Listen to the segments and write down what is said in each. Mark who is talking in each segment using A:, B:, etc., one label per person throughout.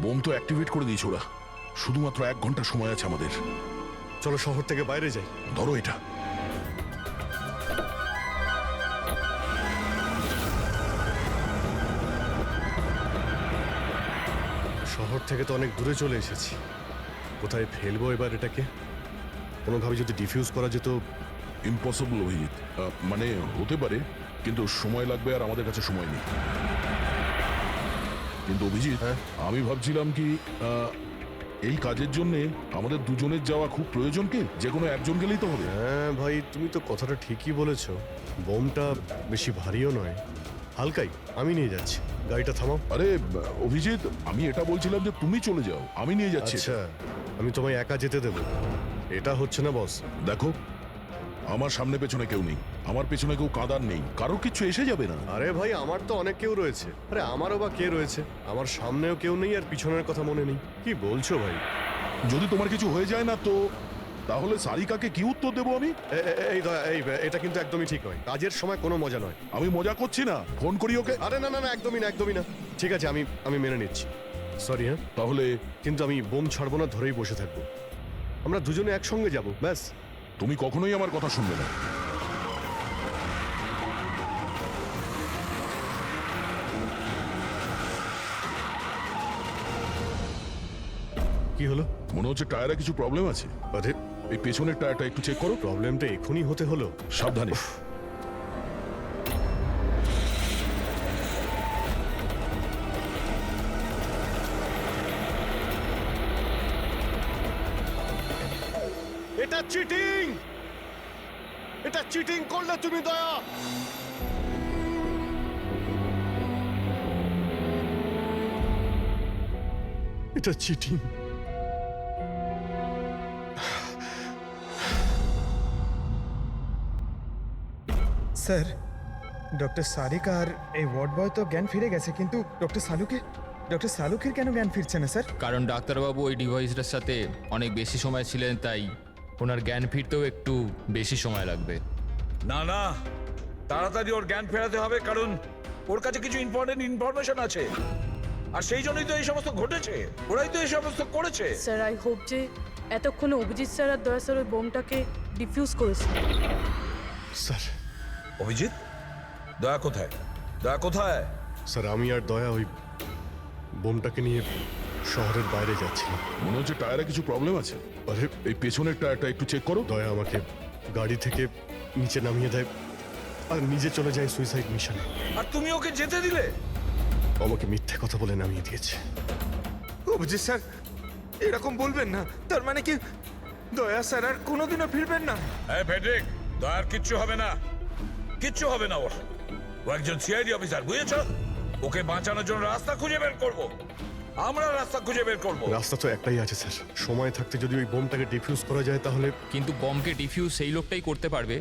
A: Bomb তো activate করে দিয়েছে ওরা। শুধুমাত্র 1 ঘন্টা সময় আছে আমাদের।
B: চলো শহর থেকে বাইরে যাই।
A: ধরো এটা।
B: শহর থেকে তো অনেক দূরে চলে এসেছি, কোথায় ফেলবো এবার এটাকে? কোনোভাবে যদি ডিফিউজ করা যেত।
A: ইম্পসিবল অভিজিৎ। মানে হতে পারে, কিন্তু সময় লাগবে, আর আমাদের কাছে সময় নেই। কিন্তু অভিজিৎ,
B: হ্যাঁ?
A: আমি ভাবছিলাম কি এই কাজের জন্য আমাদের দুজনের যাওয়া খুব প্রয়োজন কি? যে কোনো একজন গেলেই তো হবে।
B: হ্যাঁ ভাই, তুমি তো কথাটা ঠিকই বলেছ। বোমটা বেশি ভারীও নয়, হালকাই। আমি নিয়ে যাচ্ছি, গাড়িটা থামাও।
A: আরে অভিজিৎ, আমি এটা বলছিলাম যে তুমি চলে যাও, আমি নিয়ে যাচ্ছি।
B: আচ্ছা, আমি তোমায় একা যেতে দেব? এটা হচ্ছে না বস।
A: দেখো, আমার সামনে পেছনে কেউ নেই, আমার পেছনে কেউ কাঁদার নেই, কারোর কিছু এসে যাবে না।
B: আরে ভাই, আমার তো অনেক কেউ রয়েছে। আরে আমারও বা কে রয়েছে? আমার সামনেও কেউ নেই আর পিছনের কথা মনে নেই। কি বলছো ভাই?
A: যদি তোমার কিছু হয়ে যায় না তো তাহলে সারিকাকে কি উত্তর দেবো আমি?
B: এই দয়া, এটা কিন্তু একদমই ঠিক নয়। কাজের সময় কোনো মজা নয়।
A: আমি মজা করছি না, ফোন করি ওকে।
B: আরে না না না, একদমই না, একদমই না। ঠিক আছে, আমি মেনে নিচ্ছি। সরি। হ্যাঁ,
A: তাহলে
B: কিন্তু আমি বোম ছাড়বো না, ধরেই বসে থাকবো। আমরা দুজনে একসঙ্গে যাব, ব্যাস।
A: তুমি কখনোই আমার কথা শুনবে না।
B: কি হলো?
A: মনে হচ্ছে টায়ারে কিছু প্রবলেম আছে।
B: আরে,
A: এই পেছনের টায়ারটা একটু চেক করো।
B: প্রবলেমটা এখনই হতে হলো?
A: সাবধানে।
B: এটা চিটিং! এটা চিটিং করলে তুমি, দয়া। এটা চিটিং।
C: স্যার, ডক্টর সারিকা আর এই ওয়ার্ড বয় তো জ্ঞান ফিরে গেছে, কিন্তু ডক্টর সালুকের কেন জ্ঞান ফিরছে না স্যার?
D: কারণ ডাক্তারবাবু ওই ডিভাইসটার সাথে অনেক বেশি সময় ছিলেন, তাই ওনার জ্ঞান ফিরতেও একটু বেশি সময় লাগবে।
E: না না, তাড়াতাড়ি ওর জ্ঞান ফেরাতে হবে, কারণ ওর কাছে কিছু ইম্পর্টেন্ট ইনফরমেশন আছে, আর সেই জন্যই তো এই সমস্ত ঘটেছে। ওরাই তো এই সমস্ত করেছে।
F: স্যার, আই হোপ যে এতক্ষণে অভিজিৎ স্যার আর দয়া স্যার ওই বোমটাকে ডিফিউজ করেছে।
B: স্যার,
E: অভিজিৎ, দয়া কোথায়? দয়া কোথায়?
B: স্যার, আমি আর দয়া ওই বোমটাকে নিয়ে শহরের বাইরে যাচ্ছিলাম।
A: মনে হচ্ছে টায়ারে কিছু প্রবলেম আছে।
B: আরে,
A: এই পেছনের টায়ারটা একটু চেক করো।
B: দয়া আমাকে গাড়ি থেকে নিচে নামিয়ে দেয় আর নিজে চলে যায় সুইসাইড মিশনে।
E: আর তুমি ওকে যেতে দিলে?
B: আমাকে মিথ্যে কথা বলে নামিয়ে দিয়েছে।
G: অভিজিৎ স্যার, এরকম বলবেন না। তার মানে কি দয়া স্যার আর কোনোদিনও ফিরবেন না?
E: এই ফেডরিক, দয়ার কিচ্ছু হবে না, কিচ্ছু হবে না ওর। ও একজন সিআইডি অফিসার, বুঝেছো? ওকে বাঁচানোর জন্য রাস্তা খুঁজে বের করব। আমরা রাস্তা খুঁজে বের করব।
B: রাস্তা তো একটাই আছে স্যার, সময় থাকতে যদি ওই বোমটাকে ডিফিউজ করা যায় তাহলে।
D: কিন্তু বমকে ডিফিউজ সেই লোকটাই করতে পারবে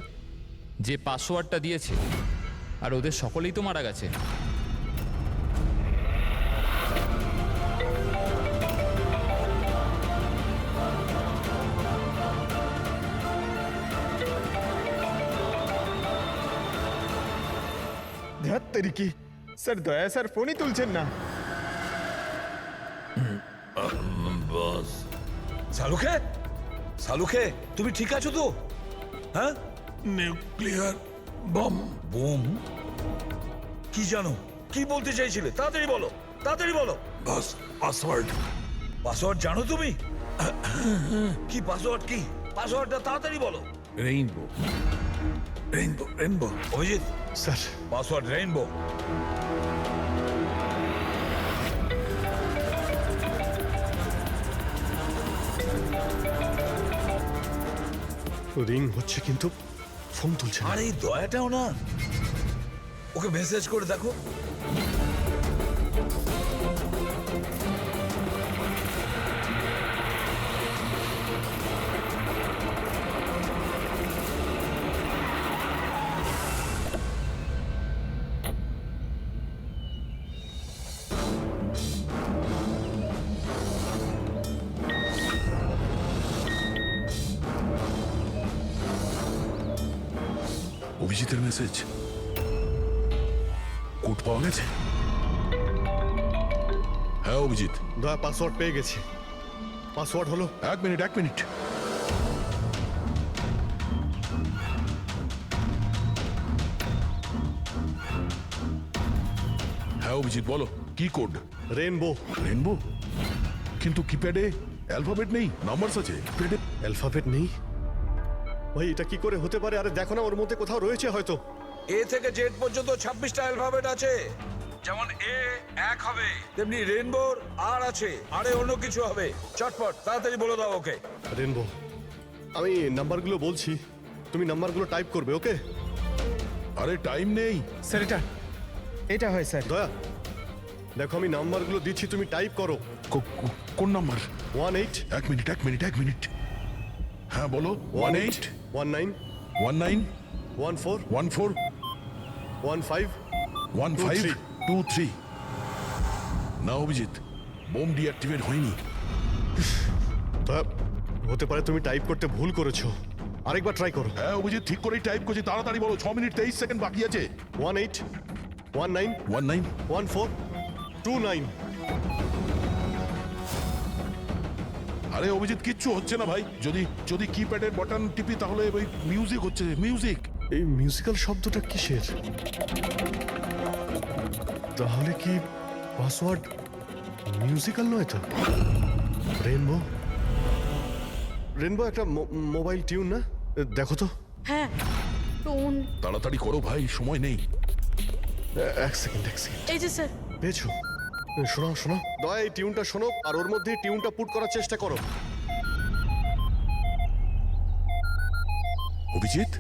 D: যে পাসওয়ার্ডটা দিয়েছে, আর ওদের সকলেই তো মারা গেছে।
C: ধ্যাত্তেরি কি স্যার, দয়া স্যার ফোনই তুলছেন না।
E: সালুখে, সালুখে, তুমি ঠিক আছো তো? হ্যাঁ?
A: Nuclear bomb.
E: বোম? কি জানো? কি বলতে চাইছিলে? তাড়াতাড়ি বলো, তাড়াতাড়ি বলো।
A: বাস, পাসওয়ার্ড।
E: পাসওয়ার্ড জানো তুমি? কি পাসওয়ার্ড? কি পাসওয়ার্ডটা তাড়াতাড়ি বলো।
A: Rainbow, rainbow, rainbow.
E: Abhijit,
B: sir,
E: password rainbow.
B: Ring হচ্ছে কিন্তু ফোন তুলছে না।
E: আর এই দয়াটাও না, ওকে মেসেজ করে দেখো।
A: অভিজিতের মেসেজ। কোড পাওয়া গেছে? হ্যাঁ হ্যাঁ অভিজিৎ,
B: দয়া পাসওয়ার্ড পেয়ে গেছি। পাসওয়ার্ড হলো
A: 1 মিনিট 1 মিনিট। হ্যাঁ অভিজিৎ বলো, কি কোড?
B: রেনবো।
A: রেনবো? কিন্তু কিপ্যাডে অ্যালফাবেট নেই, নাম্বারস আছে। কিপ্যাডে
B: অ্যালফাবেট নেই? ভাই এটা কি করে হতে পারে? আরে দেখো না, ওর মধ্যে কোথাও রয়েছে হয়তো।
E: এ থেকে জেড পর্যন্ত 26টা অ্যালফাবেট আছে। যেমন এ 1 হবে, তেমনি রেনবোর আর আছে, আরে অন্য কিছু হবে। চটপট তাড়াতাড়ি বলে দাও ওকে।
B: রেনবো। আমি নাম্বারগুলো বলছি, তুমি নাম্বারগুলো টাইপ করবে, ওকে?
A: আরে টাইম নেই।
C: স্যার এটা হয় স্যার।
B: দয়া দেখো, আমি নাম্বারগুলো দিচ্ছি, তুমি টাইপ করো।
A: কোন নাম্বার?
B: 18
A: 1 minute 1 minute 1 minute. হ্যাঁ বলো।
B: 18 19
A: 19
B: 14
A: 14
B: 15
A: 15 23। না অভিজিৎ, বোম ডিঅ্যাক্টিভেট হয়নি।
B: দয়া, হতে পারে তুমি টাইপ করতে ভুল করেছো, আরেকবার ট্রাই করো।
A: হ্যাঁ অভিজিৎ, ঠিক করেই টাইপ করছি, তাড়াতাড়ি বলো। 6 মিনিট 23 সেকেন্ড বাকি আছে।
B: 18 19
A: 19
B: 14 29।
A: আরে অভিজিৎ, কিচ্ছু হচ্ছে না ভাই। যদি কিপ্যাডের বাটন টিপি তাহলে ওই মিউজিক হচ্ছে, মিউজিক।
B: এই মিউজিক্যাল শব্দটা কিসের? তাহলে কি পাসওয়ার্ড মিউজিক্যাল নয় তো? রেনবো। রেনবো একটা মোবাইল টিউন না? দেখো তো।
F: হ্যাঁ, টোন।
A: তাড়াতাড়ি করো ভাই, সময় নেই।
B: এক সেকেন্ড।
F: এই যে স্যার।
B: পেয়েছো? শোনো দয়া, এই টিউনটা শোনো আর ওর মধ্যে টিউনটা পুট করার চেষ্টা করো।
A: অভিজিৎ,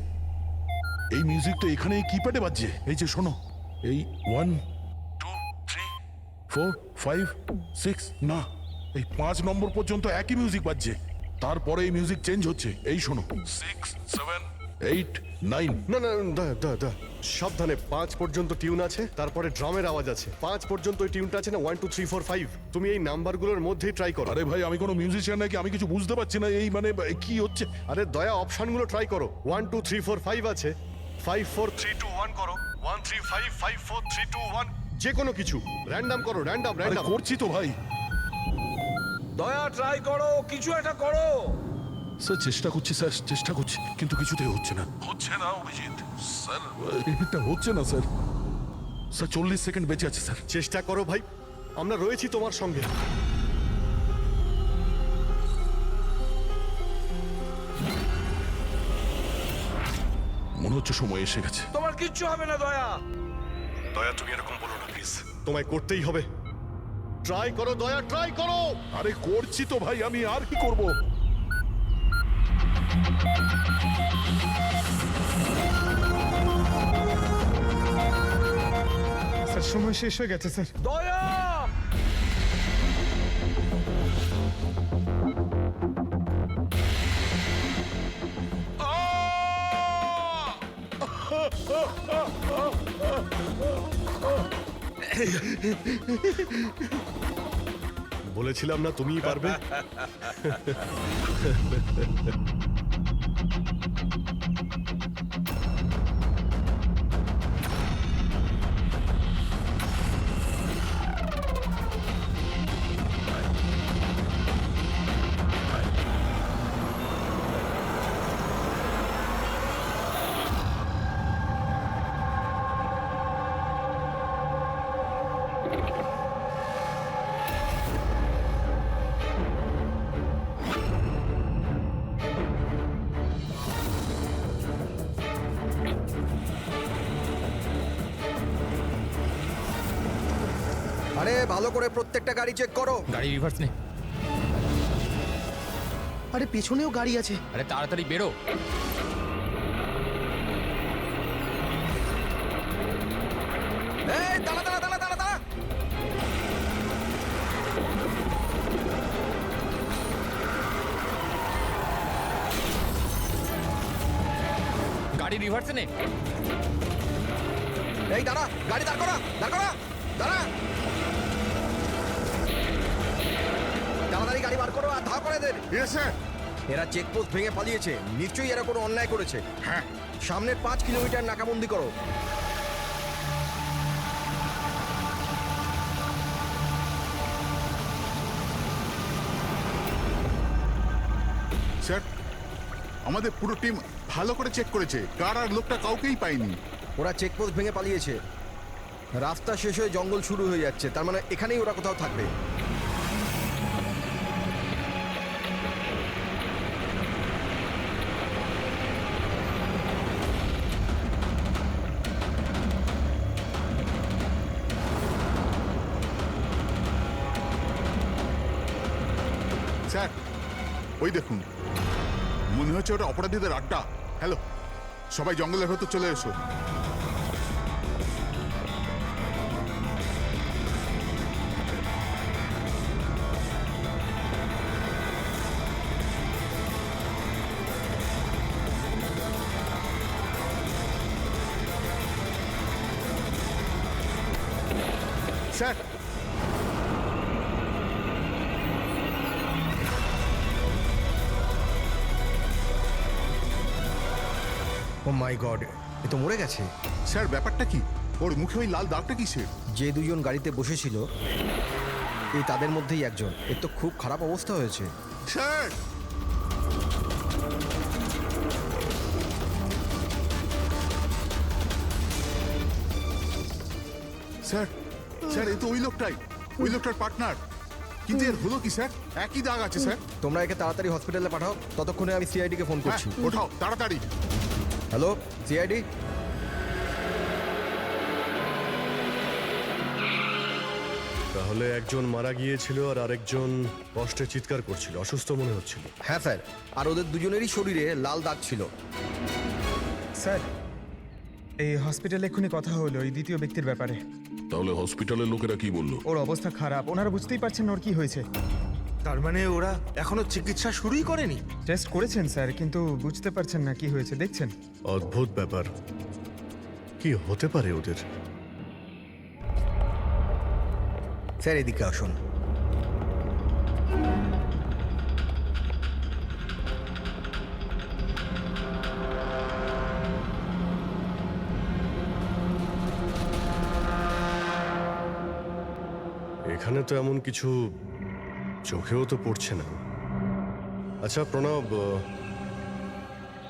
A: এই মিউজিক তো এখানে কিপ্যাডে বাজছে। এই যে শোনো, এই 1 2 3 4 5 6, না এই 5 নম্বর পর্যন্ত একই মিউজিক বাজছে। তারপরে এই মিউজিক চেঞ্জ হচ্ছে। এই শোনো, 6 7 8 9।
B: না দয়া সাবধানে। 5 পর্যন্ত টিউন আছে, তারপরে ড্রামের আওয়াজ আছে। 5 পর্যন্ত ওই টিউনটা আছে না, 1 2 3 4 5। তুমি এই নাম্বারগুলোর মধ্যেই ট্রাই করো।
A: আরে ভাই, আমি কোনো মিউজিশিয়ান নাকি? আমি কিছু বুঝতে পারছি না। এই মানে কি হচ্ছে?
B: আরে দয়া, অপশনগুলো ট্রাই করো। 1 2 3 4 5 আছে, 5 4 3 2 1 করো, 1 3 5 5 4 3 2 1। যে কোনো কিছু র্যান্ডম করো, র্যান্ডম।
A: আরে করছি তো ভাই।
E: দয়া ট্রাই করো, কিছু একটা করো।
A: স্যার চেষ্টা করছি, স্যার চেষ্টা করছি, কিন্তু কিছুতেই হচ্ছে না অভিজিৎ। স্যার এটা হচ্ছে না স্যার। 40 সেকেন্ড বেঁচে আছে স্যার।
B: চেষ্টা করো ভাই, আমরা রয়েছি তোমার সঙ্গে।
A: মনে হচ্ছে সময় এসে গেছে।
E: তোমার কিচ্ছু হবে না দয়া।
B: দয়া তুমি এরকম বলো না প্লিজ, তোমায় করতেই হবে। ট্রাই করো দয়া, ট্রাই করো।
A: আরে করছি তো ভাই, আমি আর কি করব?
C: স্যার সময় শেষ হয়ে গেছে স্যার।
E: দয়া
B: বলেছিলাম না তুমিই পারবে।
H: আরে ভালো করে প্রত্যেকটা গাড়ি চেক করো।
D: গাড়ি রিভার্স নে।
H: আরে পেছনেও গাড়ি আছে।
D: আরে তাড়াতাড়ি বেরো।
H: এই দাঁড়া দাঁড়া দাঁড়া দাঁড়া দাঁড়া।
D: গাড়ি রিভার্সে নে।
H: এই দাঁড়া, গাড়ি দাঁড় করা, দাঁড় করা, দাঁড়া। তাড়াতাড়ি গাড়ি বার করো আর ধাওয়া করে দেন। এরা চেকপোস্ট ভেঙে পালিয়েছে, নিশ্চয়ই এরা কোনো অন্যায় করেছে। হ্যাঁ, সামনের 5 কিলোমিটার নাকাবন্দি করো।
I: স্যার আমাদের পুরো টিম ভালো করে চেক করেছে, কার আর লোকটা কাউকেই পাইনি।
H: ওরা চেকপোস্ট ভেঙে পালিয়েছে। রাস্তা শেষ হয়ে জঙ্গল শুরু হয়ে যাচ্ছে, তার মানে এখানেই ওরা কোথাও থাকবে।
I: স্যার ওই দেখুন, মনে হচ্ছে ওটা অপরাধীদের আড্ডা। হ্যালো, সবাই জঙ্গলের ভেতর চলে এসো। স্যার
H: ও মাই গড, এ তো মরে গেছে।
I: স্যার ব্যাপারটা কি? ওর মুখে ওই লাল দাগটা কিসের?
H: যে দুজন গাড়িতে বসেছিল এই তাদের মধ্যেই একজন। এর তো খুব খারাপ অবস্থা হয়েছে।
I: স্যার স্যার স্যার এ তো ওই লোকটাই, ওই লোকটার পার্টনার। কিন্তু এর হলো কি স্যার? একই দাগ আছে স্যার।
H: তোমরা একে তাড়াতাড়ি হসপিটালে পাঠাও, ততক্ষণে আমি সিআইডিকে ফোন
I: হ্যাঁ
H: করছি।
I: ওঠাও তাড়াতাড়ি।
H: হ্যালো সিআইডি,
B: তাহলে একজন মারা গিয়েছিল আর আরেকজন কষ্টে চিৎকার করছিল, অসুস্থ মনে হচ্ছিল।
H: হ্যাঁ স্যার, আর ওদের দুজনেরই শরীরে লাল দাগ ছিল।
C: স্যার এই হসপিটালে এক্ষুনি কথা হলো এই দ্বিতীয় ব্যক্তির ব্যাপারে।
A: তাহলে হসপিটালের লোকেরা কি বললো?
C: ওর অবস্থা খারাপ, ওনারা বুঝতেই পারছেন না ওর কি হয়েছে।
G: তার মানে ওরা এখনো চিকিৎসা শুরুই করেনি?
C: টেস্ট করেছেন স্যার, কিন্তু বুঝতে পারছেন না কি হয়েছে। দেখছেন
B: অদ্ভুত ব্যাপার, কি হতে পারে ওদের?
H: স্যার এদিকে আসুন।
B: এখানে তো এমন কিছু চোখেও তো পড়ছে না। আচ্ছা প্রণব,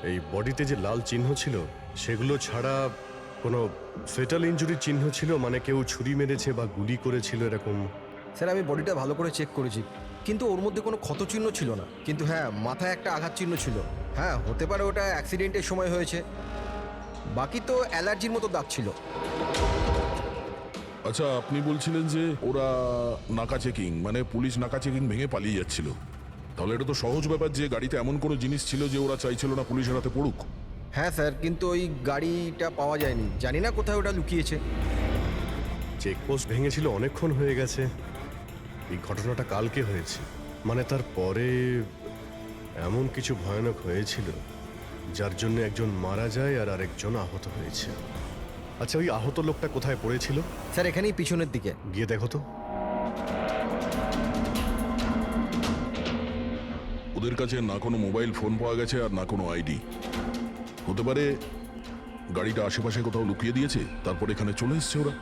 B: এই বডিতে যে লাল চিহ্ন ছিল সেগুলো ছাড়া কোনো ফেটাল ইনজুরির চিহ্ন ছিল? মানে কেউ ছুরি মেরেছে বা গুলি করেছিল এরকম?
H: স্যার আমি বডিটা ভালো করে চেক করেছি, কিন্তু ওর মধ্যে কোনো ক্ষত চিহ্ন ছিল না। কিন্তু হ্যাঁ, মাথায় একটা আঘাত চিহ্ন ছিল। হ্যাঁ হতে পারে ওটা অ্যাক্সিডেন্টের সময় হয়েছে। বাকি তো অ্যালার্জির মতো দাগ ছিল।
A: আচ্ছা, আপনি বলছিলেন যে ওরা নাকা চেকিং, মানে পুলিশ নাকা চেকিং ভেঙে পালিয়ে যাচ্ছিল। তাহলে এটা তো সহজ ব্যাপার যে গাড়িতে এমন কোনো জিনিস ছিল যে ওরা চাইছিল না পুলিশের হাতে পড়ুক।
H: হ্যাঁ স্যার, কিন্তু ওই গাড়িটা পাওয়া যায়নি, জানি না কোথায় ওটা লুকিয়েছে।
B: চেকপোস্ট ভেঙেছিল অনেকক্ষণ হয়ে গেছে। এই ঘটনাটা কালকে হয়েছে, মানে তারপরে এমন কিছু ভয়ানক হয়েছিল যার জন্য একজন মারা যায় আর আরেকজন আহত হয়েছে। আচ্ছা ওই আহত লোকটা কোথায় পড়েছিল?
H: স্যার এখানেই পিছনের দিকে।
B: গিয়ে দেখো তো।
A: ওদের কাছে না কোনো মোবাইল ফোন পাওয়া গেছে আর না কোনো আইডি। হতে পারে গাড়িটা আশেপাশে কোথাও লুকিয়ে দিয়েছে, তারপর এখানে চলে এসছে ওরা।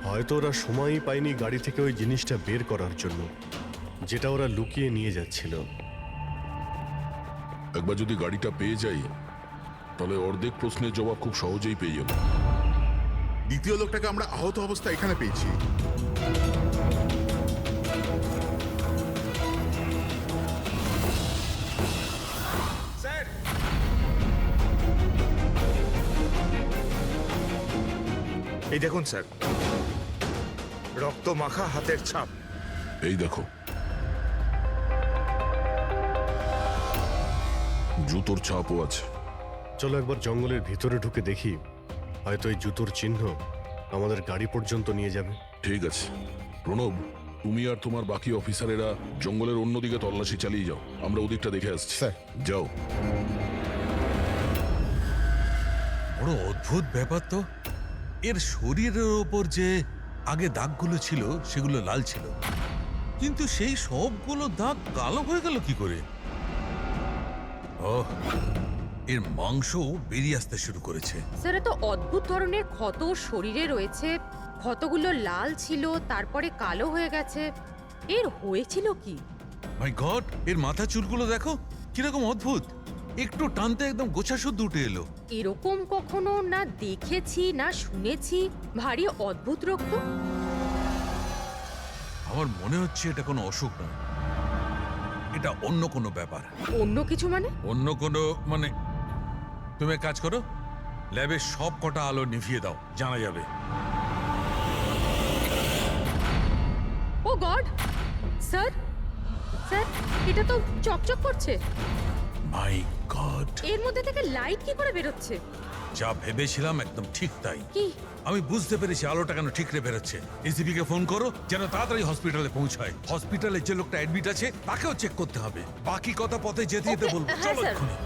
B: হয়তো ওরা সময়ই পায়নি গাড়ি থেকে ওই জিনিসটা বের করার জন্য, যেটা ওরা লুকিয়ে নিয়ে যাচ্ছিল।
A: একবার যদি গাড়িটা পেয়ে যাই তাহলে অর্ধেক প্রশ্নের জবাব খুব সহজেই পেয়ে যাব।
I: দ্বিতীয় লোকটাকে আমরা আহত অবস্থা এখানে পেয়েছি।
G: স্যার এই দেখুন স্যার, রক্ত মাখা হাতের ছাপ।
A: এই দেখো, জুতোর ছাপও আছে।
B: চলো একবার জঙ্গলের ভিতরে ঢুকে দেখি, হয়তো এই জুতোর চিহ্ন আমাদের গাড়ি পর্যন্ত নিয়ে যাবে।
A: ঠিক আছে প্রণব, তুমি আর তোমার বাকি অফিসারেরা জঙ্গলের অন্যদিকে তল্লাশি চালিয়ে যাও, আমরা ওদিকটা দেখে আসছি।
H: স্যার।
A: যাও।
J: বড় অদ্ভুত ব্যাপার তো, এর শরীরের ওপর যে আগে দাগগুলো ছিল সেগুলো লাল ছিল, কিন্তু সেই সবগুলো দাগ কালো হয়ে গেল কি করে? ওহ, এর মাংস বেরিয়ে আসতে শুরু করেছে।
K: স্যার এত অদ্ভুত ধরনের ক্ষত শরীরে রয়েছে, ক্ষতগুলো লাল ছিল তারপরে কালো হয়ে গেছে। এর হয়েছিল কি?
J: মাই গড, এর মাথা চুলগুলো দেখো, কিরকম অদ্ভুত, একটু টানতে একদম গোছা শুদ্ধ উঠে এলো।
K: এরকম কখনো না দেখেছি না শুনেছি। ভারী অদ্ভুত রক্ত।
J: আমার মনে হচ্ছে এটা কোনো অসুখ নয়, এটা অন্য কোনো ব্যাপার।
K: অন্য কিছু মানে?
J: অন্য কোনো মানে, তুমি এক কাজ করো, ল্যাবের সব কটা আলো নিভিয়ে দাও, জানা যাবে।
K: ও গড স্যার, স্যার এটা তো চকচক করছে।
J: মাই গড,
K: এর মধ্যে থেকে লাইট কি করে বেরোচ্ছে?
J: যা ভেবেছিলাম একদম ঠিক তাই।
K: কি?
J: আমি বুঝতে পেরেছি আলোটা কেন ঠিকরে বেরোচ্ছে। এসিপি কে ফোন করো যেন তাড়াতাড়ি হসপিটালে পৌঁছায়। হসপিটালে যে লোকটা অ্যাডমিট আছে তাকেও চেক করতে হবে। বাকি কথা পথে যেতে যেতে
K: Okay,
J: বলবো।
K: হ্যাঁ,
J: চলো
K: স্যার।
J: এক্ষুনি।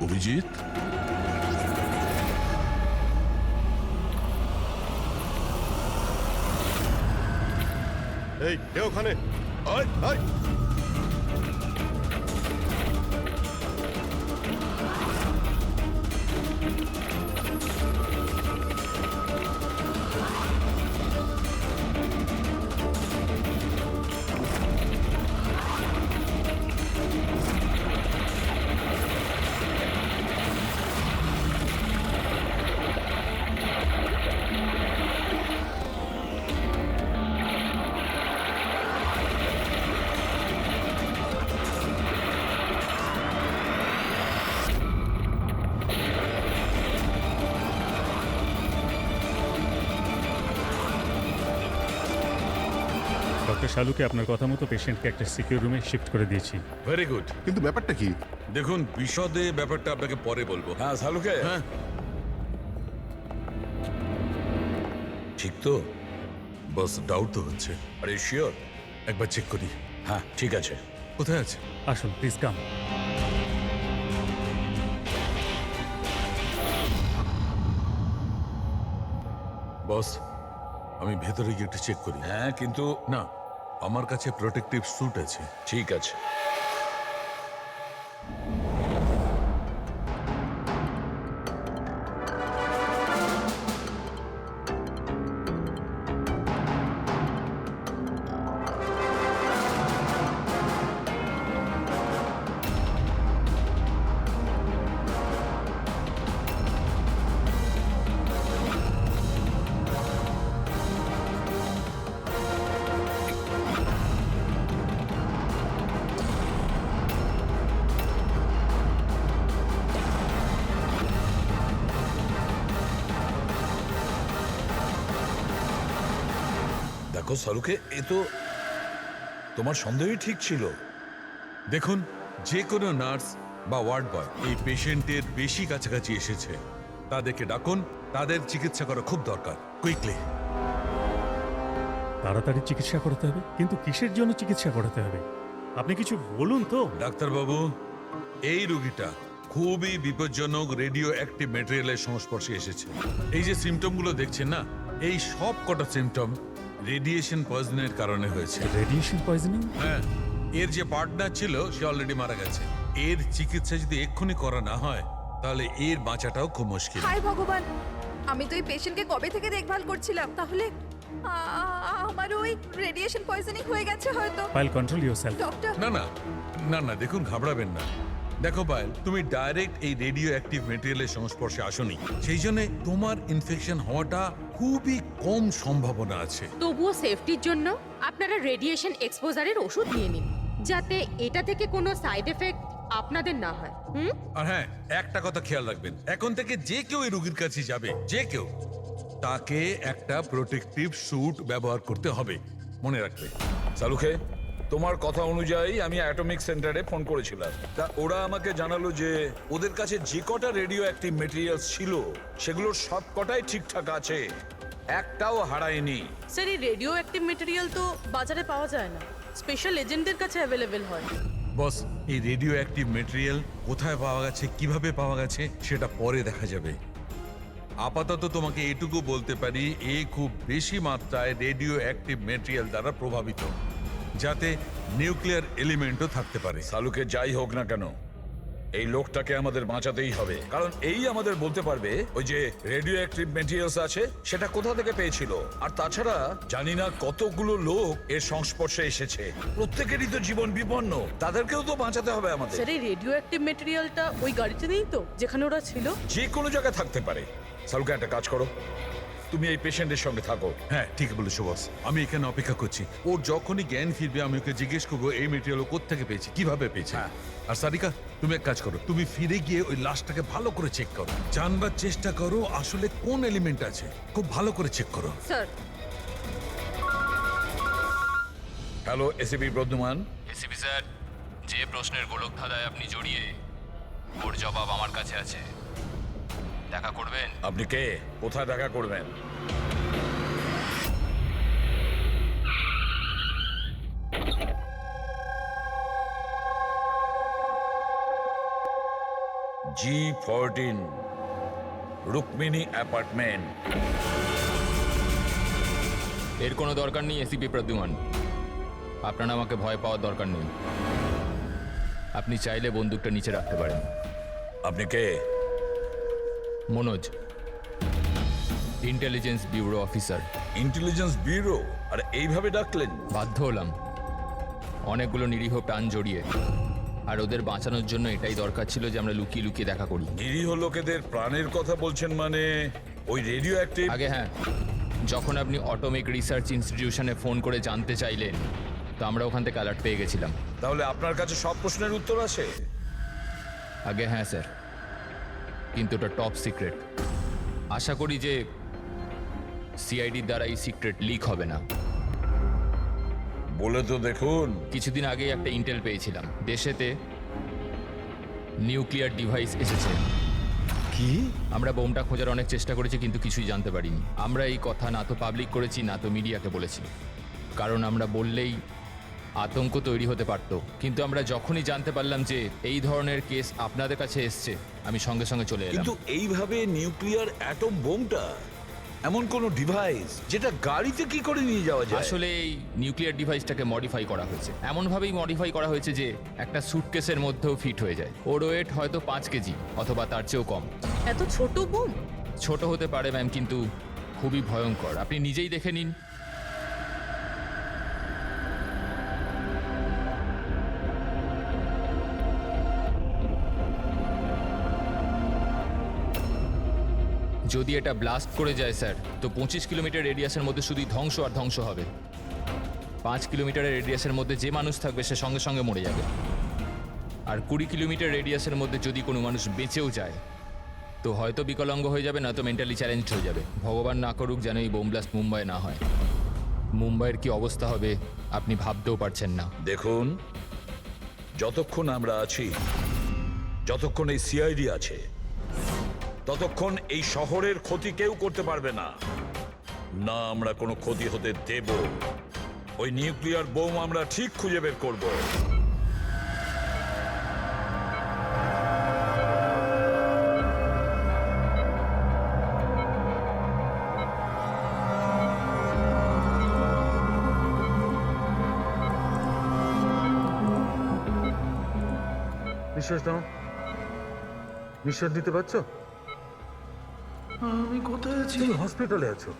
A: অভিজিৎ,
B: এই কে ওখানে?
A: আয়, আয়।
L: ডক্টর শালুকে আপনার কথা মতো পেশেন্টকে একটা সিকিউর রুমে শিফট করে দিয়েছি।
J: Very good.
I: কিন্তু ব্যাপারটা কি?
J: দেখুন, বিশদে ব্যাপারটা আপনাকে পরে বলবো।
E: হ্যাঁ শালুকে,
J: হ্যাঁ,
E: ঠিক তো?
J: বস ডাউট তো হচ্ছে,
E: আরে শিওর?
J: একবার চেক করি।
E: হ্যাঁ ঠিক আছে।
J: কোথায় আছে?
L: আসুন প্লিজ কাম।
J: বস, আমি ভেতরে গিয়ে একটু চেক করি।
E: হ্যাঁ কিন্তু
J: না, আমার কাছে প্রোটেক্টিভ স্যুট আছে।
E: ঠিক আছে। দেখো শালুকে, এ তো তোমার সন্দেহই ঠিক ছিল।
J: দেখুন, যে কোনো নার্স বা ওয়ার্ড বয় এই পেশেন্টের বেশি কাছাকাছি এসেছে, তাদেরকে ডাকুন, তাদের চিকিৎসা করা খুব দরকার, কুইকলি।
L: তাড়াতাড়ি চিকিৎসা করতে হবে, কিন্তু কিসের জন্য চিকিৎসা করাতে হবে আপনি কিছু বলুন তো।
J: ডাক্তারবাবু, এই রোগীটা খুবই বিপজ্জনক রেডিও অ্যাক্টিভ ম্যাটেরিয়ালের সংস্পর্শে এসেছে। এই যে সিমটমগুলো দেখছেন না, এই সব কটা সিমটম রেডিয়েশন পয়জনের কারণে হয়েছে।
L: Radiation poisoning?
J: হ্যাঁ, এর যে পার্টনার ছিল সে অলরেডি মারা গেছে। এর চিকিৎসা যদি এক্ষুনি করা না হয় তাহলে এর বাঁচাটাও খুব মুশকিল।
M: হায় ভগবান, আমি তো এই পেশেন্টকে কবে থেকে দেখভাল করছিলাম। তাহলে আমার ওই রেডিয়েশন পয়জনিং হয়ে গেছে হয়তো।
L: File control yourself.
M: ডক্টর,
J: না না না না, দেখুন ঘাবড়াবেন না। দেখো পায়েল, তুমি ডাইরেক্ট এই রেডিও অ্যাক্টিভ মেটেরিয়ালের সংস্পর্শে আসোনি, সেই জন্য তোমার ইনফেকশন হওয়াটা খুবই কম সম্ভাবনা আছে।
K: তবুও সেফটির জন্য আপনারা রেডিয়েশন এক্সপোজারের ওষুধ নিয়ে নিন, যাতে এটা থেকে কোনো সাইড এফেক্ট আপনাদের না হয়।
J: আর হ্যাঁ, একটা কথা খেয়াল রাখবেন, এখন থেকে যে কেউ এই রোগীর কাছে যাবে, যে কেউ, তাকে একটা প্রোটেক্টিভ স্যুট ব্যবহার করতে হবে, মনে রাখবে।
E: শালুকে, তোমার কথা অনুযায়ী আমি অ্যাটমিক সেন্টারে ফোন করেছিলাম। তা ওরা আমাকে জানালো যে ওদের কাছে যে কটা রেডিও অ্যাক্টিভ মেটেরিয়ালস ছিল সেগুলোর সব কটাই ঠিকঠাক আছে, একটাও হারায়নি।
F: স্যার, এই রেডিও অ্যাক্টিভ মেটেরিয়াল তো বাজারে পাওয়া যায় না, স্পেশাল এজেন্টদের কাছে অ্যাভেলেবেল হয়।
J: বস, এই রেডিও অ্যাক্টিভ মেটেরিয়াল কোথায় পাওয়া গেছে, কিভাবে পাওয়া গেছে সেটা পরে দেখা যাবে। আপাতত তোমাকে এটুকু বলতে পারি, এ খুব বেশি মাত্রায় রেডিও অ্যাক্টিভ মেটেরিয়াল দ্বারা প্রভাবিত, যাতে নিউক্লিয়ার এলিমেন্টও থাকতে পারে।
E: সালুকে যাই হোক না কেন, এই লোকটাকে আমাদের বাঁচাতেই হবে, কারণ এই আমাদের বলতে পারবে ওই যে রেডিও অ্যাক্টিভ মেটেরিয়ালস আছে সেটা কোথা থেকে পেয়েছিল। আর তাছাড়া জানি না কতগুলো লোক এর সংস্পর্শে এসেছে, প্রত্যেকেরই তো জীবন বিপন্ন, তাদেরকেও তো বাঁচাতে হবে আমাদের।
F: স্যার এই রেডিও অ্যাক্টিভ মেটেরিয়ালটা ওই গাড়িতে নেই তো যেখানে ওরা ছিল?
E: যে কোনো জায়গায় থাকতে পারে। সালুকে একটা কাজ করো, তুমি এই পেশেন্টের সঙ্গে থাকো।
J: হ্যাঁ, ঠিক বলেছো বস, আমি এখানে অপেক্ষা করছি। ওর যখনই জ্ঞান ফিরবে আমি ওকে জিজ্ঞেস করবো এই মেটেরিয়াল ও কোত্থেকে পেয়েছে, কিভাবে পেয়েছে। আর সারিকা, তুমি এক কাজ করো, তুমি ফিরে গিয়ে ওই লাশটাকে ভালো করে চেক করো, জানবার চেষ্টা করো আসলে কোন এলিমেন্ট আছে, খুব ভালো করে চেক করো।
K: Sir,
E: hello ACP Pradyuman.
D: ACP sir, যে প্রশ্নের গোলক ধাঁধায় আপনি জড়িয়ে, ওর জবাব আমার কাছে আছে। দেখা করবেন?
E: আপনি কে, কোথায় দেখা করবেন? G14 Rukmini apartment.
D: এর কোনো দরকার নেই এসিপি প্রদ্যুমান, আপনার আমাকে ভয় পাওয়ার দরকার নেই। আপনি চাইলে বন্দুকটা নিচে রাখতে পারেন।
E: আপনি কে?
D: Manoj, intelligence bureau officer.
E: Intelligence bureau? আর এইভাবে ডাকলেন?
D: বাধ্য হলাম, অনেকগুলো নিরীহ প্রাণ জড়িয়ে, আর ওদের বাঁচানোর জন্য এটাই দরকার ছিল যে আমরা লুকিয়ে লুকিয়ে দেখা করি।
E: নিরীহ লোকেদের প্রাণের কথা বলছেন মানে ওই রেডিও অ্যাক্টিভ?
D: আগে হ্যাঁ, যখন আপনি অটোমিক রিসার্চ ইনস্টিটিউশনে ফোন করে জানতে চাইলেন, তো আমরা ওখান থেকে অ্যালার্ট পেয়ে গেছিলাম।
E: তাহলে আপনার কাছে সব প্রশ্নের উত্তর আছে?
D: আগে হ্যাঁ স্যার, কিন্তু ওটা টপ সিক্রেট। আশা করি যে সিআইডির দ্বারা এই সিক্রেট লিক হবে না।
E: বলে তো দেখুন।
D: কিছুদিন আগেই একটা ইন্টেল পেয়েছিলাম, দেশেতে নিউক্লিয়ার ডিভাইস এসেছে।
E: কি?
D: আমরা বোমটা খোঁজার অনেক চেষ্টা করেছি, কিন্তু কিছুই জানতে পারিনি। আমরা এই কথা না তো পাবলিক করেছি, না তো মিডিয়াকে বলেছি, কারণ আমরা বললেই আতঙ্ক তৈরি হতে পারত। কিন্তু আমরা যখনই জানতে পারলাম যে এই ধরনের কেস আপনাদের কাছে এসছে, আমি সঙ্গে সঙ্গে চলে এলাম।
E: কিন্তু এইভাবে নিউক্লিয়ার অ্যাটম বোমটা, এমন কোন ডিভাইস যেটা গাড়িতে কি করে নিয়ে যাওয়া যায়?
D: আসলে এই নিউক্লিয়ার ডিভাইসটাকে মডিফাই করা হয়েছে, এমনভাবেই মডিফাই করা হয়েছে যে একটা সুটকেসের মধ্যেও ফিট হয়ে যায়। ওর ওয়েট হয়তো 5 কেজি অথবা তার চেয়েও কম।
F: এত ছোট বোম?
D: ছোট হতে পারে ম্যাম, কিন্তু খুবই ভয়ঙ্কর। আপনি নিজেই দেখে নিন। যদি এটা ব্লাস্ট করে যায় স্যার, তো 25 কিলোমিটার রেডিয়াসের মধ্যে শুধুই ধ্বংস আর ধ্বংস হবে। 5 কিলোমিটারের রেডিয়াসের মধ্যে যে মানুষ থাকবে সে সঙ্গে সঙ্গে মরে যাবে। আর 20 কিলোমিটার রেডিয়াসের মধ্যে যদি কোনো মানুষ বেঁচেও যায়, তো হয়তো বিকলাঙ্গ হয়ে যাবে, না তো মেন্টালি চ্যালেঞ্জড হয়ে যাবে। ভগবান না করুক যেন এই বোম ব্লাস্ট মুম্বাই না হয়। মুম্বাইয়ের কি অবস্থা হবে আপনি ভাবতেও পারছেন না।
E: দেখুন, যতক্ষণ আমরা আছি, যতক্ষণ এই সিআইডি আছে, ততক্ষণ এই শহরের ক্ষতি কেউ করতে পারবে না। না আমরা কোনো ক্ষতি হতে দেব। ওই নিউক্লিয়ার বোম আমরা ঠিক খুঁজে বের করব।
A: নিঃশ্বাস নাও, নিঃশ্বাস নিতে পারছো?
N: আমি কোথায় আছি?
A: তুমি হসপিটালে আছো।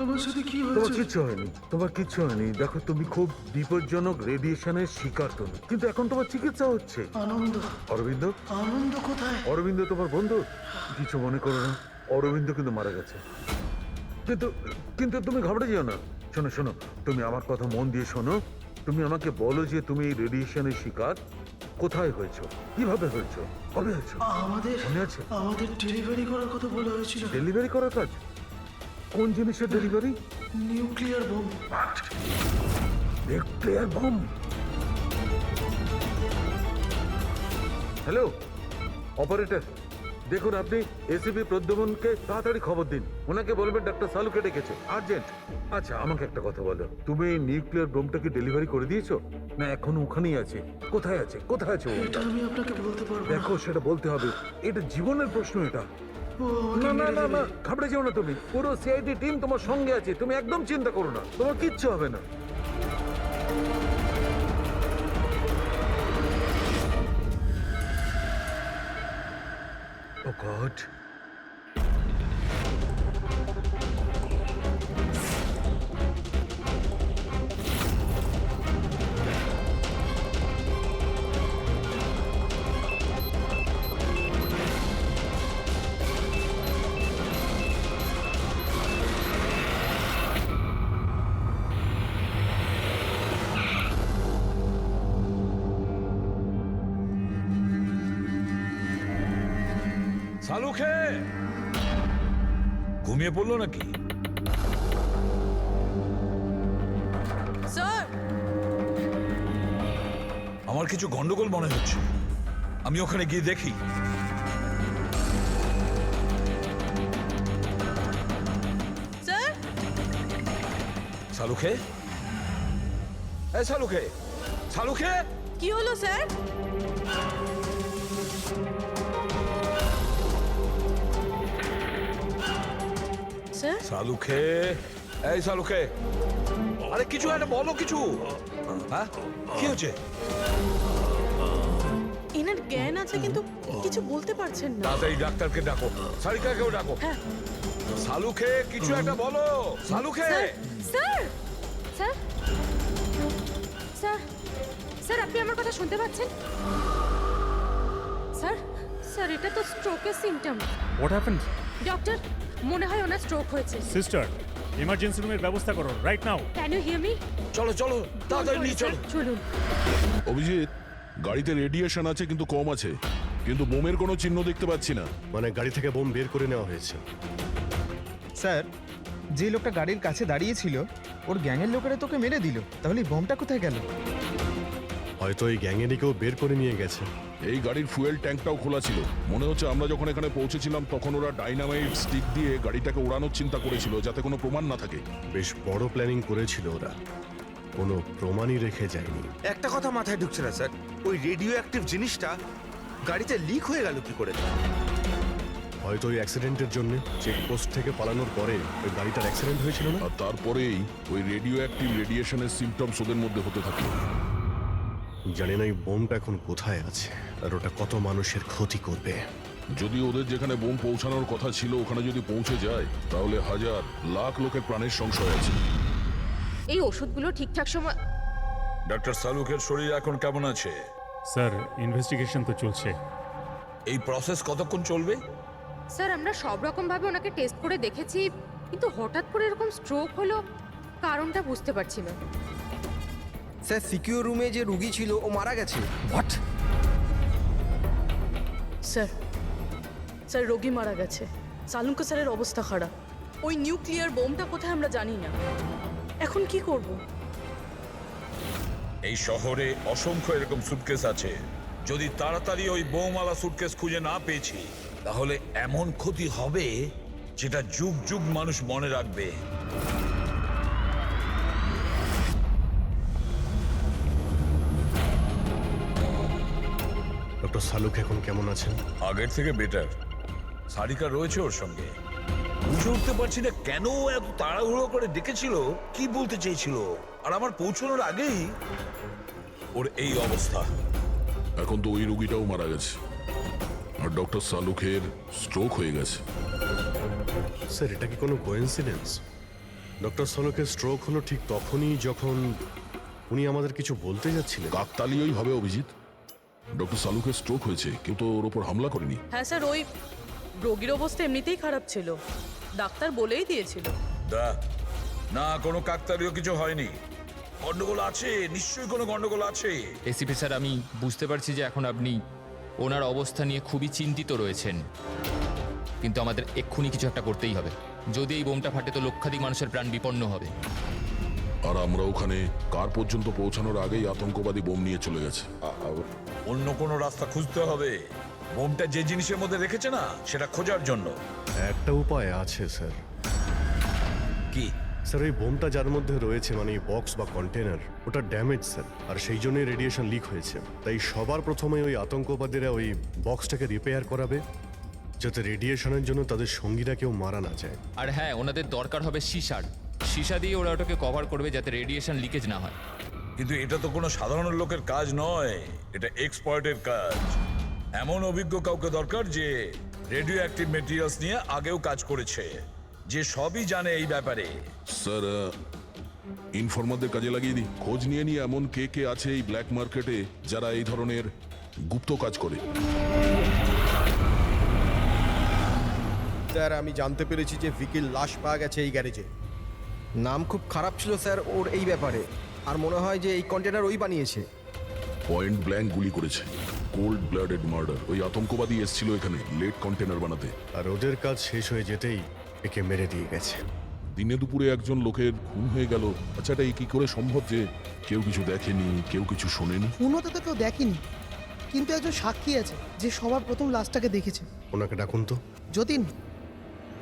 N: তোমার সাথে কি
A: তোমার
N: হয়েছে?
A: কিচ্ছু হয়নি, তোমার কিচ্ছু হয়নি। দেখো, তুমি খুব বিপজ্জনক রেডিয়েশনের শিকার তুমি, কিন্তু এখন তোমার চিকিৎসা হচ্ছে।
N: আনন্দ।
A: অরবিন্দ?
N: আনন্দ কোথায়?
A: অরবিন্দ তোমার বন্ধু? কিছু মনে করো না, অরবিন্দ কিন্তু মারা গেছে। কিন্তু কিন্তু তুমি ঘাবড়ে যেও না। শোনো শোনো, তুমি আমার কথা মন দিয়ে শোনো। তুমি আমাকে বলো যে তুমি এই রেডিয়েশনের শিকার কোথায় হয়েছো, কিভাবে হয়েছো, কবে হয়েছো?
N: আমাদের
A: মনে আছে?
N: আমাদের ডেলিভারি করার কথা বলা হয়েছিল।
A: ডেলিভারি করার কাজ? কোন জিনিসের delivery?
N: Nuclear bomb.
A: Nuclear bomb? Hello operator,
O: দেখুন, আপনি এসিপি প্রদ্যুম্নকে তাড়াতাড়ি খবর দিন। ওনাকে বলবেন ডাক্তার সালুকে ডেকেছে, আর্জেন্ট। আচ্ছা, আমাকে একটা কথা বলো, তুমি এই নিউক্লিয়ার বোমটা কি ডেলিভারি করে দিয়েছো, না এখনো ওখানেই আছে? কোথায় আছে, কোথায় আছে ও?
N: এটা আমি আপনাকে বলতে পারবো না।
O: দেখো, সেটা বলতে হবে, এটা জীবনের প্রশ্ন। এটা
N: ও আমাকে
O: না না
N: মেরে
O: না
N: দেবে।
O: না, ঘাবড়ে যেও না তুমি। পুরো সিআইডি টিম তোমার সঙ্গে আছে, তুমি একদম চিন্তা করো না, তোমার কিচ্ছু হবে না। ও গড,
E: সালুখে ঘুমিয়ে পড়লো নাকি?
F: স্যার
E: আমার কিছু গন্ডগোল মনে হচ্ছে, আমি ওখানে গিয়ে দেখি।
F: স্যার
E: সালুখে, এই সালুখে, সালুখে,
F: কি হলো স্যার? স্যার
E: সালুখে, এই সালুখে, আরে কিছু একটা বলো, কিছু। হ্যাঁ, কি হচ্ছে?
F: এনার জ্ঞান আছে কিন্তু কিছু বলতে পারছেন না।
E: তাড়াতাড়ি ডাক্তারকে ডাকো, সারিকাকেও ডাকো।
F: হ্যাঁ।
E: সালুখে, কিছু একটা বলো, Salunkhe.
K: Sir sir sir sir, আপনি আমার কথা শুনতে পাচ্ছেন? স্যার স্যার, এটা তো স্ট্রোকের সিমটম।
L: What happened?
K: ডক্টর, মনে হয় ওনার স্ট্রোক হয়েছে।
L: সিস্টার, ইমার্জেন্সি রুমের ব্যবস্থা করো right now.
K: Can you hear me?
E: চলো চলো, তাড়াতাড়ি নিয়ে চলো।
K: চলুন।
A: অভিজিৎ, গাড়িতে রেডিয়েশন আছে কিন্তু কম আছে, কিন্তু বোমের কোনো চিহ্ন দেখতে পাচ্ছি না।
B: মানে গাড়ি থেকে বোম বের করে নেওয়া হয়েছে।
C: স্যার, যে লোকটা গাড়ির কাছে দাঁড়িয়েছিল ওর গ্যাংয়ের লোকেরা তোকে মেরে দিল, তাহলে এই বোমটা কোথায় গেল?
B: হয়তো এই গ্যাংয়েরই কেউ বের করে নিয়ে গেছে।
A: এই গাড়ির ফুয়েল ট্যাঙ্কটাও খোলা ছিল। মনে হচ্ছে আমরা যখন এখানে পৌঁছেছিলাম তখন ওরা ডাইনামাইট স্টিক দিয়ে গাড়িটাকে ওড়ানোর চিন্তা করেছিল, যাতে কোনো প্রমাণ না থাকে।
B: বেশ বড় প্ল্যানিং করেছিল ওরা, কোনো প্রমাণই রেখে যায়নি।
G: একটা কথা মাথায় ঢুকছে না স্যার, ওই রেডিও অ্যাক্টিভ জিনিসটা গাড়িতে লিক হয়ে গেল কি করে?
B: হয়তো ওই অ্যাক্সিডেন্টের জন্য চেকপোস্ট থেকে পালানোর পরে ওই গাড়িটার অ্যাক্সিডেন্ট হয়েছিল না?
A: আর তারপরেই ওই রেডিও অ্যাক্টিভ রেডিয়েশনের সিমটমস ওদের মধ্যে হতে থাকলো।
B: জানি না এই বোমটা এখন কোথায় আছে আর ওটা কত মানুষের ক্ষতি করবে।
A: যদি ওদের যেখানে বোম পৌঁছানোর কথা ছিল ওখানে যদি পৌঁছে যায়, তাহলে হাজার লাখ লোকের প্রাণের সংশয় আছে।
K: এই ওষুধগুলো ঠিকঠাক সময়।
E: ডক্টর সালুখের শরীর এখন কেমন আছে?
L: স্যার, ইনভেস্টিগেশন তো চলছে।
E: এই প্রসেস কতক্ষণ চলবে?
K: স্যার, আমরা সব রকম ভাবে ওনাকে টেস্ট করে দেখেছি, কিন্তু হঠাৎ করে এরকম স্ট্রোক হলো, কারণটা বুঝতে পারছি না।
H: স্যার, সিকিউর রুমে যে রুগী ছিল ও মারা গেছে।
C: হোয়াট?
F: স্যার স্যার, রোগী মারা গেছে। সালুঙ্কা স্যারের অবস্থা খারাপ। ওই নিউক্লিয়ার বোমটা কোথায় আমরা জানি না। এখন কি করব?
E: এই শহরে অসংখ্য এরকম সুটকেস আছে। যদি তাড়াতাড়ি ওই বোমওয়ালা সুটকেস খুঁজে না পেয়েছি, তাহলে এমন ক্ষতি হবে যেটা যুগ যুগ মানুষ মনে রাখবে।
B: ডক্টর সালুক এখন কেমন আছেন?
E: আগের থেকে বেটার। সারিকা রয়েছে ওর সঙ্গে। বুঝে উঠতে পারছি না কেন এত তাড়াহুড়ো করে ডেকেছিল, কি বলতে চেয়েছিল, আর আমার পৌঁছানোর আগেই ওর এই অবস্থা।
A: এখন তো ওই রুগীটাও মারা গেছে, আর ডক্টর সালুখের স্ট্রোক হয়ে গেছে।
B: স্যার, এটা কি কোনো কোইন্সিডেন্স? ডক্টর সালুকের স্ট্রোক হলো ঠিক তখনই যখন উনি আমাদের কিছু বলতে যাচ্ছিলেন।
A: কাকতালীয়ই হবে অভিজিৎ। ডক্টর সালুকের স্ট্রোক হয়েছে, কিন্তু ওর ওপর হামলা করেনি।
F: হ্যাঁ স্যার, ওই রোগীর অবস্থা এমনিতেই খারাপ ছিল, ডাক্তার বলেই দিয়েছিল।
E: না, কোনো কাকতালীয় কিছু হয়নি। গন্ডগোল আছে, নিশ্চয়ই কোনো গন্ডগোল আছে।
D: এসিপি স্যার, আমি বুঝতে পারছি যে এখন আপনি ওনার অবস্থা নিয়ে খুবই চিন্তিত রয়েছেন, কিন্তু আমাদের এক্ষুনি কিছু একটা করতেই হবে। যদি এই বোমটা ফাটে তো লক্ষাধিক মানুষের প্রাণ বিপন্ন হবে।
A: আর আমরা ওখানে কার পর্যন্ত পৌঁছানোর আগেই আতঙ্কবাদী বোম নিয়ে চলে গেছে।
E: অন্য কোনো রাস্তা খুঁজতে হবে। বোমটা যে জিনিসের মধ্যে রেখেছে না সেটা খোঁজার জন্য।
B: একটা উপায় আছে স্যার।
E: কি?
B: স্যার ওই বোমটা যার মধ্যে রয়েছে মানে বক্স বা কন্টেনার ওটা ড্যামেজ স্যার, আর সেই জন্যই রেডিয়েশন লিক হয়েছে। তাই সবার প্রথমে ওই আতঙ্কবাদীরা ওই বক্সটাকে রিপেয়ার করাবে যাতে রেডিয়েশনের জন্য তাদের সঙ্গীরা কেউ মারা না যায়।
D: আর হ্যাঁ, ওনাদের দরকার হবে সীসা দিয়ে ওরা ওটাকে কভার করবে যাতে রেডিয়েশন লিকেজ না হয়।
E: কিন্তু এটা তো কোনো সাধারণ লোকের কাজ নয়, এটা এক্সপার্টের কাজ। এমন অভিজ্ঞ কাউকে দরকার যে রেডিও অ্যাক্টিভ মেটেরিয়ালস নিয়ে আগেও কাজ করেছে, যে সবই জানে এই ব্যাপারে।
A: স্যার, ইনফরমারদের কাজে লাগিয়ে দিই। খোঁজ নিয়ে নিয়ে এমন কে কে আছে এই ব্ল্যাক মার্কেটে যারা এই ধরনের গুপ্ত কাজ করে।
H: স্যার আমি জানতে পেরেছি যে ভিকির লাশ পাওয়া গেছে এই গ্যারেজে। নাম খুব খারাপ ছিল স্যার ওর এই ব্যাপারে, আর মনে হয় যে এই কন্টেনার ওই বানিয়েছে।
A: পয়েন্ট ব্ল্যাঙ্ক গুলি করেছে, কোল্ড ব্লাডেড মার্ডার। ওই আতঙ্কবাদী এসেছিল এখানে লেট কন্টেনার বানাতে,
B: আর ওদের কাজ শেষ হয়ে যেতেই একে মেরে দিয়ে গেছে।
A: দিনে দুপুরে একজন লোকের খুন হয়ে গেল। আচ্ছা, এটা কি করে সম্ভব যে কেউ কিছু দেখেনি, কেউ কিছু শোনেনি?
N: খুন হতে তো কেউ দেখেনি, কিন্তু একজন সাক্ষী আছে যে সবার প্রথম লাশটাকে দেখেছে।
B: ওনাকে ডাকুন তো।
N: যতীন,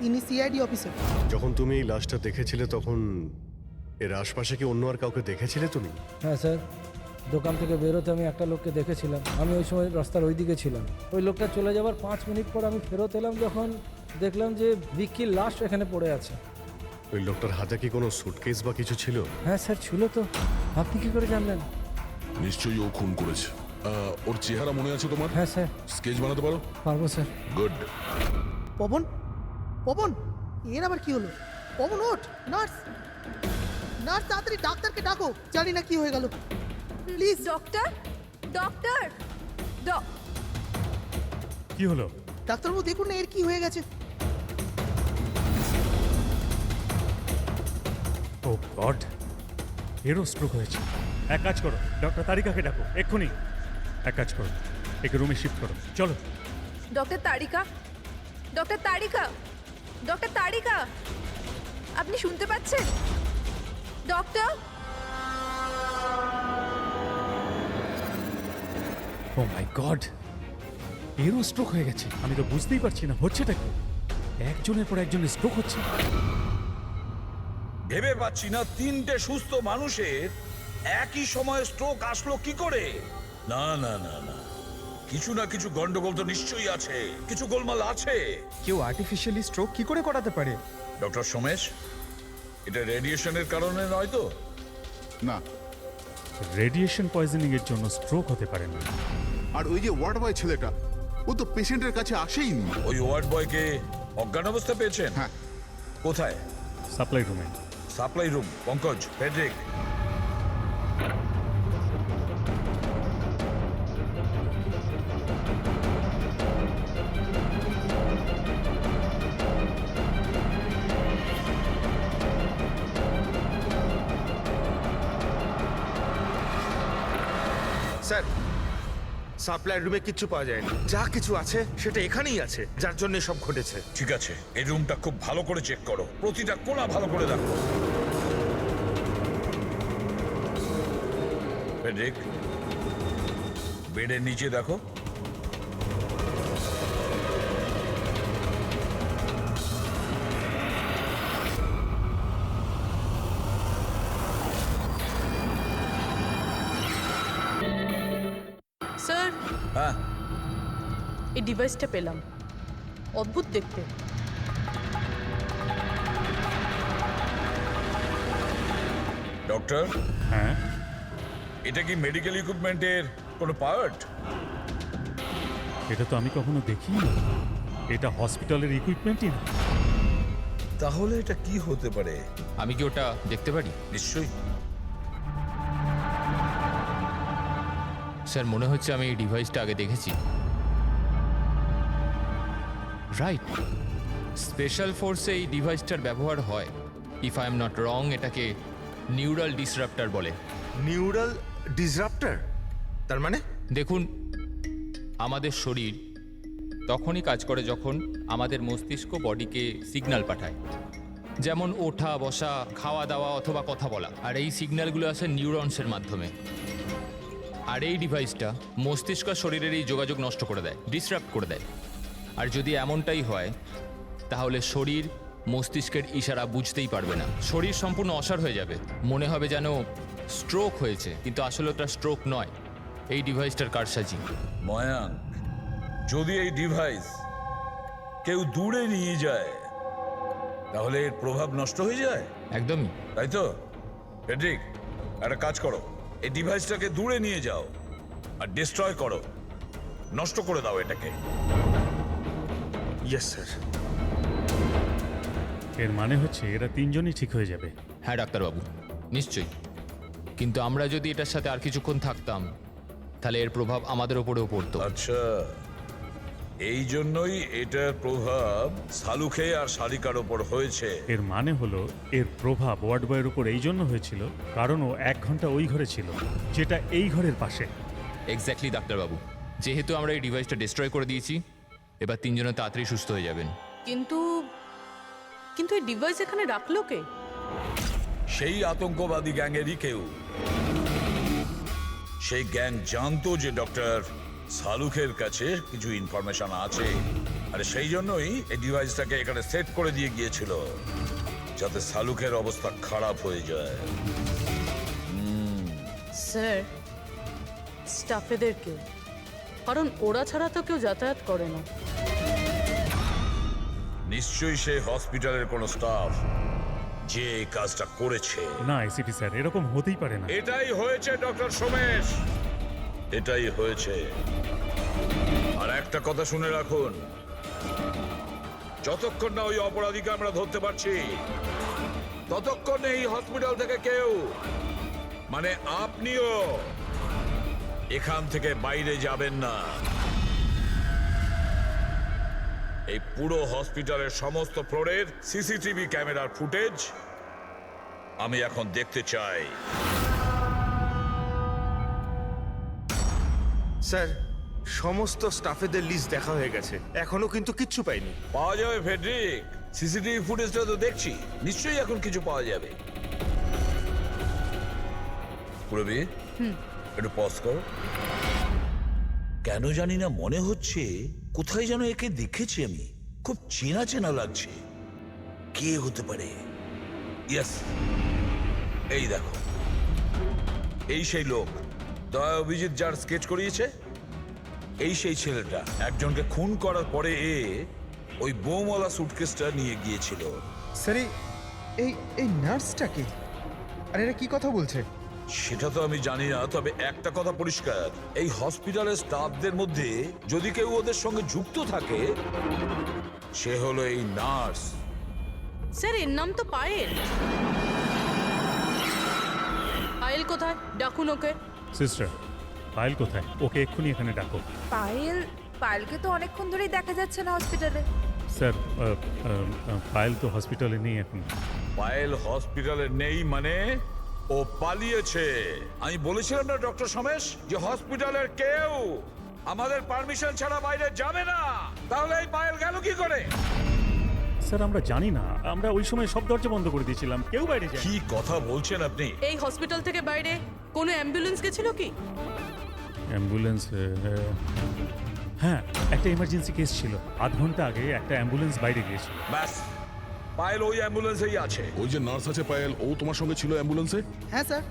N: ইনি সিআইডি অফিসার।
B: যখন তুমি এই লাশটা দেখেছিলে তখন এর আশপাশে কি অন্য আর কাউকে দেখেছিলে তুমি?
P: হ্যাঁ স্যার, দোকান থেকে বেরোতে আমি একটা লোককে দেখেছিলাম। আমি ওই সময় রাস্তার ওই দিকে ছিলাম। ওই লোকটা চলে যাওয়ার 5 মিনিট পর আমি ফেরত এলাম, যখন দেখলাম যে ভিকির লাশ এখানে পড়ে আছে।
B: ওই লোকটার হাতে কি কোনো সুটকেস বা কিছু ছিল?
P: হ্যাঁ স্যার ছিল তো। আপনি কি করে জানলেন?
A: নিশ্চয়ই ও খুন করেছে। ওর চেহারা মনে আছে তোমার?
P: হ্যাঁ স্যার।
A: স্কেচ বানাতে পারো?
P: পারবো স্যার।
A: গুড।
N: পবন, পবন, এর আবার কি হলো? পবন ওঠ! নার্স, নার্স তাড়াতাড়ি ডাক্তারকে ডাকো। জানি না কি হয়ে গেল। প্লিজ
M: ডক্টর, ডক্টর,
L: কি হলো?
N: ডাক্তারবাবু দেখুন না এর কি হয়ে গেছে।
L: ও গড, এরও স্ট্রোক হয়েছে। এক কাজ করো, ডক্টর তারিকাকে ডাকো এক্ষুনি। এক কাজ করো, একে রুমে শিফট করো, চলো।
M: ডক্টর তারিকা, ডক্টর তারিকা, ডক্টর তারিকা, আপনি শুনতে পাচ্ছেন? ডক্টর,
L: ও মাই গড, এরও স্ট্রোক হয়ে গেছে। আমি তো বুঝতেই পারছি না হচ্ছেটা কি। একজনের পর একজনের স্ট্রোক হচ্ছে।
E: ভেবে পাচ্ছি না 3টে সুস্থ মানুষের একই সময়ে স্ট্রোক আসলো কি করে। না না না না, কিছু না কিছু গন্ডগোল তো নিশ্চয়ই আছে, কিছু গোলমাল আছে।
C: কেউ আর্টিফিশিয়ালি স্ট্রোক কি করে করাতে পারে?
E: ডক্টর সোমেশ, এটা রেডিয়েশনের কারণে নয় তো?
I: না,
L: রেডিয়েশন পয়জনিং এর জন্য স্ট্রোক হতে পারে না।
I: আর ওই যে ওয়ার্ড বয় ছেলেটা, ও তো পেশেন্টের কাছে আসেইনি।
E: ওই ওয়ার্ড বয়কে অজ্ঞান অবস্থা পেয়েছেন?
I: হ্যাঁ।
L: কোথায়? সাপ্লাই রুমে।
E: Supply room. Pankaj, Friedrich,
G: sir, supply রুমে কিচ্ছু পাওয়া যায়নি। যা কিছু আছে সেটা এখানেই আছে, যার জন্য সব ঘটেছে।
E: ঠিক আছে, এই রুমটা খুব ভালো করে চেক করো, প্রতিটা কোণা ভালো করে দেখো। ফেডরিক, বেডের নিচে দেখো।
F: স্যার,
E: হ্যাঁ,
F: এই ডিভাইসটা পেলাম, অদ্ভুত দেখতে।
E: ডক্টর,
L: হ্যাঁ,
E: এটা কি মেডিকেল ইকুইপমেন্টের কোনো পার্ট?
L: এটা তো আমি কখনো দেখিনি। এটা হসপিটালের ইকুইপমেন্টই না।
E: তাহলে এটা কি হতে পারে?
D: আমি কি ওটা দেখতে পারি?
E: নিশ্চয়ই।
D: স্যার, মনে হচ্ছে আমি এই ডিভাইসটা আগে দেখেছি। রাইট, স্পেশাল ফোর্সে এই ডিভাইসটার ব্যবহার হয়। If I am not wrong, এটাকে নিউরাল ডিসরাপ্টার বলে।
G: নিউরাল ডিসরাপ্টার? তার মানে?
D: দেখুন, আমাদের শরীর তখনই কাজ করে যখন আমাদের মস্তিষ্ক বডিকে সিগন্যাল পাঠায়, যেমন ওঠা, বসা, খাওয়া দাওয়া অথবা কথা বলা। আর এই সিগন্যালগুলো আসে নিউরনসের মাধ্যমে। আর এই ডিভাইসটা মস্তিষ্ক আর শরীরের এই যোগাযোগ নষ্ট করে দেয়, ডিসরাপ্ট করে দেয়। আর যদি এমনটাই হয় তাহলে শরীর মস্তিষ্কের ইশারা বুঝতেই পারবে না, শরীর সম্পূর্ণ অসাড় হয়ে যাবে, মনে হবে যেন স্ট্রোক হয়েছে, কিন্তু আসলে ওটা স্ট্রোক নয়, এই ডিভাইসটার কারসাজি।
E: ময়াঙ্ক, যদি এই ডিভাইস কেউ দূরে নিয়ে যায় তাহলে এর প্রভাব নষ্ট হয়ে যায়।
D: একদমই
E: তাই তো? ফেডরিক, একটা কাজ করো, এই ডিভাইসটাকে দূরে নিয়ে যাও আর ডিস্ট্রয় করো, নষ্ট করে দাও এটাকে।
G: Yes sir.
L: এর মানে হচ্ছে এরা তিনজনই ঠিক হয়ে যাবে।
D: হ্যাঁ ডাক্তারবাবু, নিশ্চয়ই। কিন্তু আমরা যদি এটার সাথে আর কিছুক্ষণ থাকতাম তাহলে এর প্রভাব আমাদের ওপরেও পড়তো।
E: আচ্ছা, এই জন্যই এটার প্রভাব সালুখে আর শালিকার ওপর হয়েছে।
L: এর মানে হলো এর প্রভাব ওয়ার্ড বয়ের উপর এই জন্য হয়েছিল কারণ ও 1 ঘন্টা ওই ঘরে ছিল, যেটা এই ঘরের পাশে।
D: এক্স্যাক্টলি ডাক্তারবাবু, যেহেতু আমরা এই ডিভাইসটা ডিস্ট্রয় করে দিয়েছি, এবার তিনজনে তাড়াতাড়ি সুস্থ হয়ে যাবেন।
F: কিন্তু কিন্তু এই ডিভাইস এখানে রাখলো কে?
E: সেই আতঙ্কবাদী গ্যাংয়েরই কেউ। সেই গ্যাং জানতো যে ডক্টর সালুখের কাছে কিছু ইনফরমেশন আছে, আর সেই জন্যই এই ডিভাইসটাকে এখানে সেট করে দিয়ে গিয়েছিল, যাতে সালুখের অবস্থা খারাপ হয়ে যায়।
F: স্যার, স্টাফেদের কেউ, কারণ ওরা ছাড়া তো কেউ যাতায়াত করে না।
E: নিশ্চয়ই সে হসপিটালের কোনো স্টাফ যে এই কাজটা করেছে।
L: না এসিপি স্যার, এরকম হতেই পারে না।
E: এটাই হয়েছে ডক্টর সোমেশ, এটাই হয়েছে। আর একটা কথা শুনে রাখুন, যতক্ষণ না ওই অপরাধীকে আমরা ধরতে পারছি ততক্ষণ এই হসপিটাল থেকে কেউ, মানে আপনিও, এখান থেকে বাইরে যাবেন না। এই পুরো হসপিটালের সমস্ত ফ্লোরের সিসিটিভি ক্যামেরার ফুটেজ আমি এখন দেখতে চাই।
G: স্যার, সমস্ত স্টাফেদের লিস্ট দেখা হয়ে গেছে, এখনো কিন্তু কিচ্ছু পাইনি।
E: পাওয়া যাবে ফেডরিক, সিসিটিভি ফুটেজটা তো দেখছি, নিশ্চয়ই এখন কিছু পাওয়া যাবে। পুরবি, একটু পজ কর। কেন জানি না মনে হচ্ছে কোথায় যেন একে দেখেছি আমি, খুব চেনা চেনা লাগছে। কে হতে পারে? ইয়েস, এই দেখো, এই সেই লোক দয়া অভিজিৎ যার স্কেচ করিয়েছে, এই সেই ছেলেটা। একজনকে খুন করার পরে ওই বোমওয়ালা সুটকেসটা নিয়ে গিয়েছিল।
C: স্যার, এই নার্সটা কি? আর এরা কি কথা বলছে?
E: সেটা তো আমি জানি না, তবে একটা কথা পরিষ্কার, এই হসপিটালের স্টাফদের মধ্যে যদি কেউ ওদের সঙ্গে যুক্ত থাকে সে হলো এই নার্স।
F: স্যার, এর নাম তো পায়েল। পায়েল কোথায়? ডাকুন ওকে।
L: সিস্টার, পায়েল কোথায়? ওকে এক্ষুনি এখানে ডাকো।
M: পায়েলকে তো অনেকক্ষণ ধরেই দেখা যাচ্ছে না হসপিটালে।
L: স্যার, পায়েল তো হসপিটালে নেই এখন।
E: পায়েল হসপিটালে নেই মানে ও পালিয়েছে। আমি বলেছিলাম না ডক্টর সোমেশ যে হসপিটালের কেউ আমাদের পারমিশন ছাড়া বাইরে যাবে না। তাহলে এই পায়েল গেল কি করে?
L: স্যার, আমরা জানি না, আমরা ওই সময় সব দরজা বন্ধ করে দিয়েছিলাম, কেউ বাইরে যায়।
E: কি কথা বলছেন আপনি?
F: এই হসপিটাল থেকে বাইরে কোনো অ্যাম্বুলেন্স গেছিল কি?
L: অ্যাম্বুলেন্স? হ্যাঁ, একটা ইমার্জেন্সি কেস ছিল, 8 ঘন্টা আগে একটা অ্যাম্বুলেন্স বাইরে গিয়েছিল।
E: ব্যাস, পায়েল ওই অ্যাম্বুলেন্সেই আছে।
A: ওই যে নার্স আছে পায়েল, ও তোমার সঙ্গে ছিল অ্যাম্বুলেন্সে?
N: হ্যাঁ স্যার,